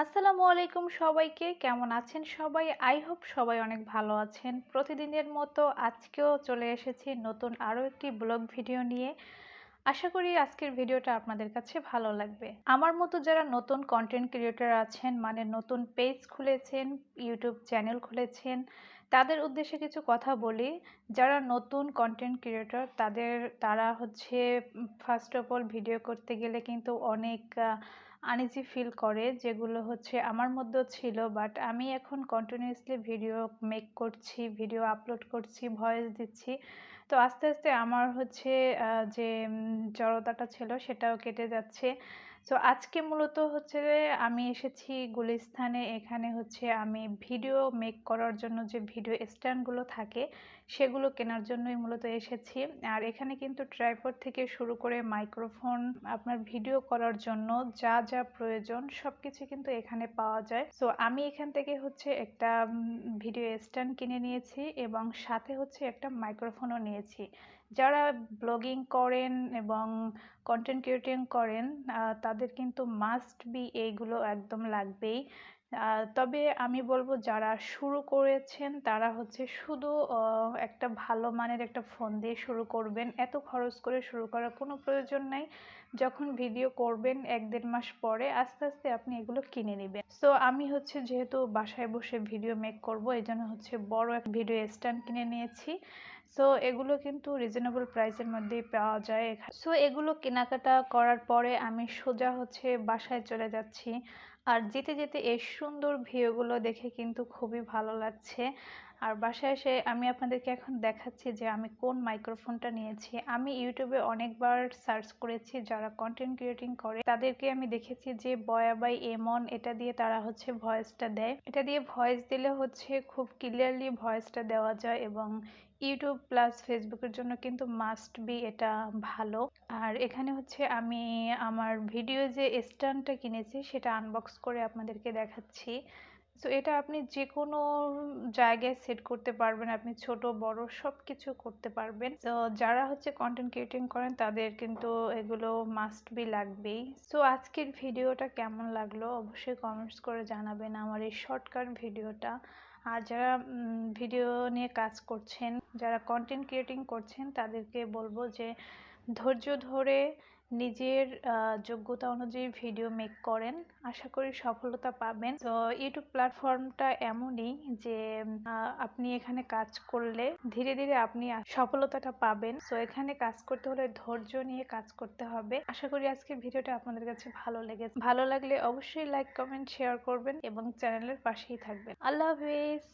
আসসালামু আলাইকুম সবাইকে। কেমন আছেন সবাই? আই হোপ সবাই অনেক ভালো আছেন। প্রতিদিনের মতো আজকেও চলে এসেছি নতুন আরও একটি ব্লগ ভিডিও নিয়ে। আশা করি আজকের ভিডিওটা আপনাদের কাছে ভালো লাগবে। আমার মতো যারা নতুন কন্টেন্ট ক্রিয়েটর আছেন, মানে নতুন পেজ খুলেছেন, ইউটিউব চ্যানেল খুলেছেন, তাদের উদ্দেশ্যে কিছু কথা বলি। যারা নতুন কন্টেন্ট ক্রিয়েটর তারা হচ্ছে ফার্স্ট অফ অল ভিডিও করতে গেলে কিন্তু অনেক আনইজি ফিল করে, যেগুলো হচ্ছে আমার মধ্যেও ছিল। বাট আমি এখন কন্টিনিউয়াসলি ভিডিও মেক করছি, ভিডিও আপলোড করছি, ভয়েস দিচ্ছি। তো আস্তে আস্তে আমার হচ্ছে যে জড়তাটা ছিল সেটাও কেটে যাচ্ছে। তো আজকে মূলত হচ্ছে যে আমি এসেছি গুলিস্তানে। এখানে হচ্ছে আমি ভিডিও মেক করার জন্য যে ভিডিও স্ট্যান্ডগুলো থাকে সেগুলো কেনার জন্যই মূলত এসেছি। আর এখানে কিন্তু ট্রাইপড থেকে শুরু করে মাইক্রোফোন, আপনার ভিডিও করার জন্য যা যা প্রয়োজন সবকিছু কিন্তু এখানে পাওয়া যায়। সো আমি এখান থেকে হচ্ছে একটা ভিডিও স্ট্যান্ড কিনে নিয়েছি এবং সাথে হচ্ছে একটা মাইক্রোফোনও নিয়েছি। যারা ব্লগিং করেন এবং কন্টেন্ট ক্রিয়েটিং করেন তাদের কিন্তু মাস্ট বি এইগুলো একদম লাগবেই। তবে আমি বলবো যারা শুরু করেছেন তারা হচ্ছে শুধু একটা ভালো মানের একটা ফোন দিয়ে শুরু করবেন। এত খরচ করে শুরু করার কোনো প্রয়োজন নাই। যখন ভিডিও করবেন 1-1.5 মাস পরে আস্তে আস্তে আপনি এগুলো কিনে নেবেন। সো আমি হচ্ছে যেহেতু বাসায় বসে ভিডিও মেক করব, এই জন্য হচ্ছে বড় একটা ভিডিও স্ট্যান্ড কিনে নিয়েছি। সো এগুলো কিন্তু রিজনেবল প্রাইসের মধ্যেই পাওয়া যায়। সো এগুলো কেনাকাটা করার পরে আমি সোজা হচ্ছে বাসায় চলে যাচ্ছি। আর যেতে যেতে এই সুন্দর ভিউগুলো দেখে কিন্তু খুবই ভালো লাগছে। আর বাসায় এসে আমি আপনাদেরকে এখন দেখাচ্ছি যে আমি কোন মাইক্রোফোনটা নিয়েছি। আমি ইউটিউবে অনেকবার সার্চ করেছি, যারা কন্টেন্ট ক্রিয়েটিং করে তাদেরকে আমি দেখেছি যে বয়া বাই এমন, এটা দিয়ে তারা হচ্ছে ভয়েসটা দেয়। এটা দিয়ে ভয়েস দিলে হচ্ছে খুব ক্লিয়ারলি ভয়েসটা দেওয়া যায় এবং ইউটিউব প্লাস ফেসবুকের জন্য কিন্তু মাস্ট বি এটা ভালো। আর এখানে হচ্ছে আমি আমার ভিডিও যে স্ট্যান্ডটা কিনেছি সেটা আনবক্স করে আপনাদেরকে দেখাচ্ছি। সো এটা আপনি যে কোনো জায়গায় সেট করতে পারবেন, আপনি ছোট বড় সব কিছু করতে পারবেন। তো যারা হচ্ছে কন্টেন্ট ক্রিয়েটিং করেন তাদের কিন্তু এগুলো মাস্ট বি লাগবেই। সো আজকের ভিডিওটা কেমন লাগলো অবশ্যই কমেন্টস করে জানাবেন, আমার এই শর্টকাট ভিডিওটা। আর যারা ভিডিও নিয়ে কাজ করছেন, যারা কন্টেন্ট ক্রিয়েটিং করছেন তাদেরকে বলবো যে ধৈর্য ধরে নিজের যোগ্যতা অনুযায়ী ভিডিও মেক করেন, আশা করি সফলতা পাবেন। তো ইউটিউব প্ল্যাটফর্মটা এমনই যে আপনি এখানে কাজ করলে ধীরে ধীরে আপনি সফলতাটা পাবেন। তো এখানে কাজ করতে হলে ধৈর্য নিয়ে কাজ করতে হবে। আশা করি আজকের ভিডিওটা আপনাদের কাছে ভালো লেগেছে। ভালো লাগলে অবশ্যই লাইক কমেন্ট শেয়ার করবেন এবং চ্যানেলের পাশেই থাকবেন। আল্লাহ হাফেজ।